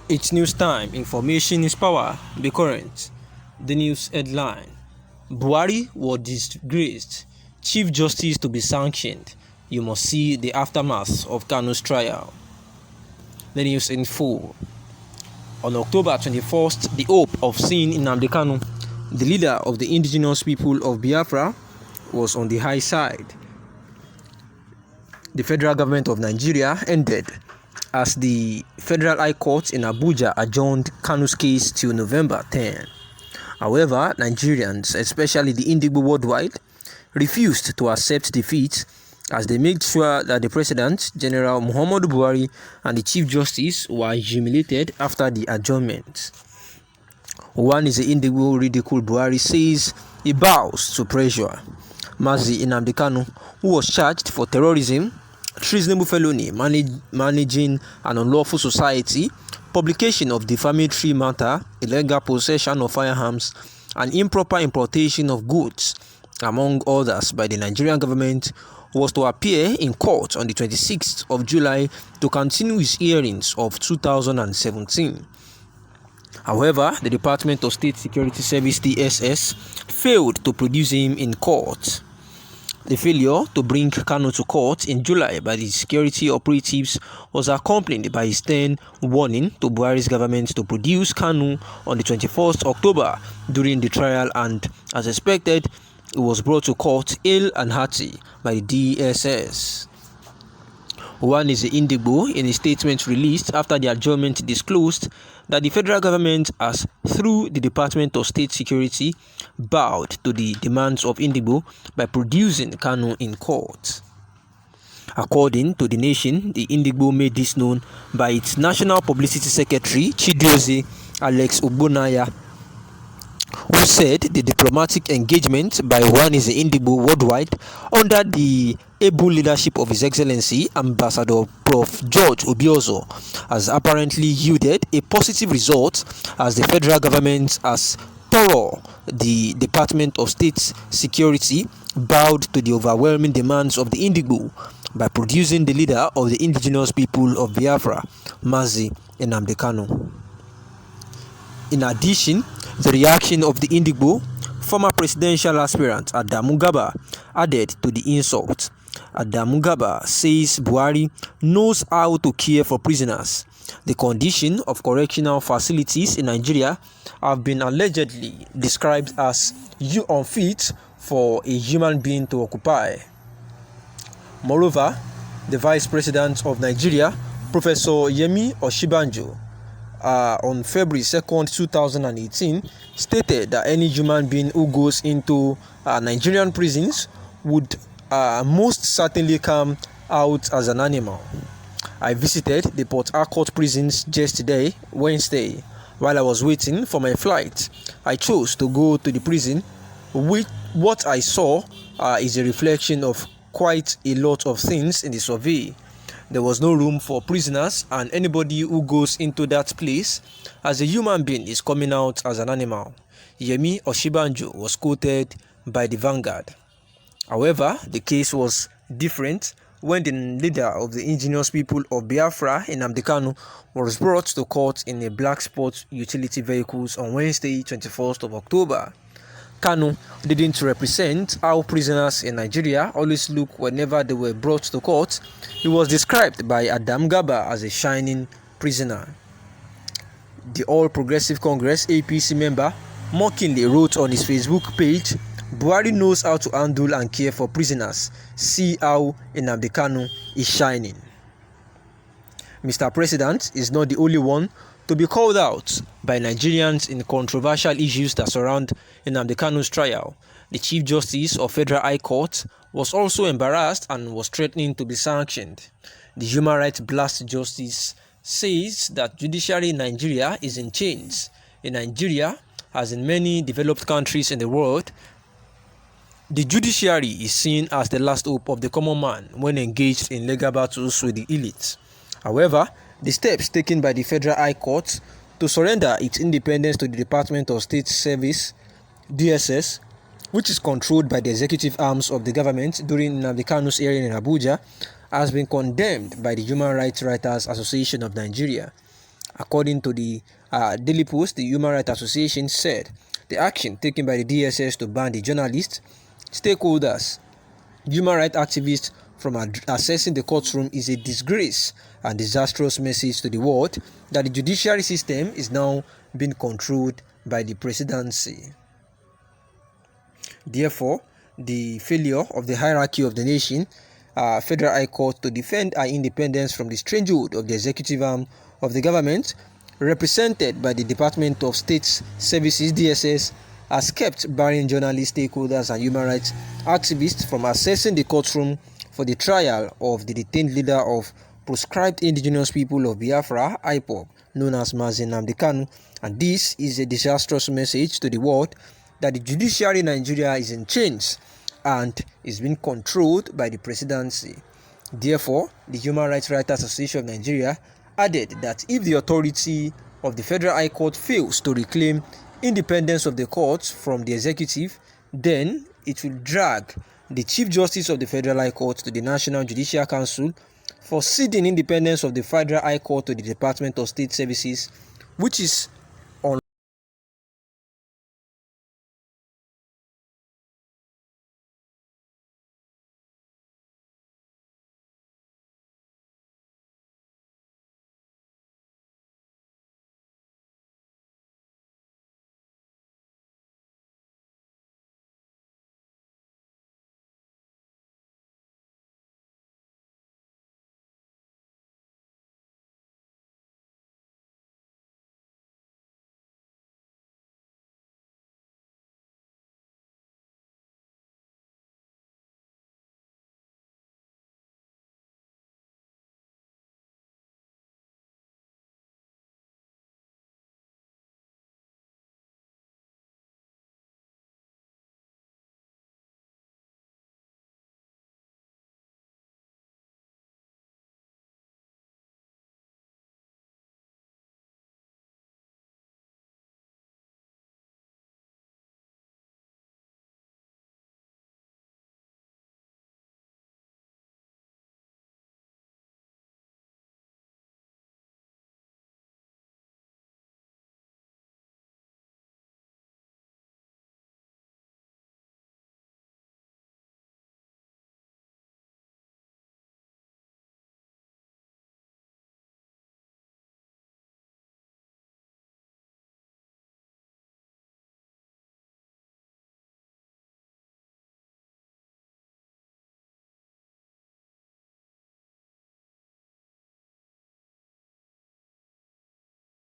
It's news time. Information is power. Be current. The news headline: Buhari was disgraced. Chief Justice to be sanctioned. You must see the aftermath of Kanu'S trial. The news in full. On October 21st, the hope of seeing Nnamdi Kanu, the leader of the indigenous people of Biafra, was on the high side. The federal government of Nigeria ended as the Federal High Court in Abuja adjourned Kanu's case till November 10. However, Nigerians, especially the Indigbo worldwide, refused to accept defeat as they made sure that the President, General Muhammadu Buhari, and the Chief Justice were humiliated after the adjournment. One is the Indigbo ridicule Buhari says he bows to pressure. Mazi Nnamdi Kanu, who was charged for terrorism, treasonable felony, managing an unlawful society, publication of defamatory matter, illegal possession of firearms, and improper importation of goods, among others, by the Nigerian government, was to appear in court on the 26th of July to continue his hearings of 2017. However, the Department of State Security Service (DSS) failed to produce him in court. The failure to bring Kanu to court in July by the security operatives was accompanied by a stern warning to Buhari's government to produce Kanu on the 21st October during the trial, and, as expected, he was brought to court ill and hearty by the DSS. One is the Indigbo, in a statement released after the adjournment, disclosed that the federal government has, through the Department of State Security, bowed to the demands of Indigbo by producing Kanu in court. According to The Nation, the Indigbo made this known by its National Publicity Secretary, Disgråcêd Alex Ogbonnaya, who said the diplomatic engagement by one is the Indigbo worldwide under the able leadership of His Excellency Ambassador Prof. George Obiozor has apparently yielded a positive result, as the federal government has thorough the Department of State Security bowed to the overwhelming demands of the Indigbo by producing the leader of the indigenous people of Biafra, Mazi Nnamdi Kanu. In addition, the reaction of the Indigbo, former presidential aspirant Adamu Garba, added to the insult. Adamu Garba says Buhari knows how to care for prisoners. The condition of correctional facilities in Nigeria have been allegedly described as unfit for a human being to occupy. Moreover, the Vice President of Nigeria, Professor Yemi Osinbajo, on February 2nd, 2018, stated that any human being who goes into Nigerian prisons would most certainly come out as an animal. I visited the Port Harcourt prisons yesterday, Wednesday. While I was waiting for my flight, I chose to go to the prison. What I saw is a reflection of quite a lot of things in the survey. There was no room for prisoners, and anybody who goes into that place as a human being is coming out as an animal. Yemi Osinbajo was quoted by the Vanguard. However, the case was different when the leader of the indigenous people of Biafra, Nnamdi Kanu, was brought to court in a black sport utility vehicles on Wednesday, 21st of October. Kanu didn't represent how prisoners in Nigeria always look whenever they were brought to court. He was described by Adamu Garba as a shining prisoner. The All Progressive Congress APC member mockingly wrote on his Facebook page, "Buhari knows how to handle and care for prisoners. See how Nnamdi Kanu is shining." Mr. President is not the only one to be called out by Nigerians in controversial issues that surround Nnamdi Kanu's trial. The Chief Justice of Federal High Court was also embarrassed and was threatening to be sanctioned. The human rights blast justice says that judiciary in Nigeria is in chains. In Nigeria, as in many developed countries in the world, the judiciary is seen as the last hope of the common man when engaged in legal battles with the elite. However, the steps taken by the Federal High Court to surrender its independence to the Department of State Service (DSS), which is controlled by the executive arms of the government during Nnamdi Kanu's hearing in Abuja, has been condemned by the Human Rights Writers Association of Nigeria. According to the Daily Post, the Human Rights Association said the action taken by the DSS to ban the journalists, stakeholders, human rights activists from accessing the courtroom is a disgrace and disastrous message to the world that the judiciary system is now being controlled by the presidency. Therefore, the failure of the hierarchy of the nation, Federal High Court, to defend our independence from the strangehold of the executive arm of the government, represented by the Department of State Services (DSS), has kept barring journalists, stakeholders, and human rights activists from accessing the courtroom for the trial of the detained leader of proscribed indigenous people of Biafra, IPOB, known as Mazi Nnamdi Kanu. And this is a disastrous message to the world that the judiciary in Nigeria is in chains and is being controlled by the presidency. Therefore, the Human Rights Writers Association of Nigeria added that if the authority of the Federal High Court fails to reclaim independence of the courts from the executive, then it will drag the Chief Justice of the Federal High Court to the National Judicial Council for ceding independence of the Federal High Court to the Department of State Services, which is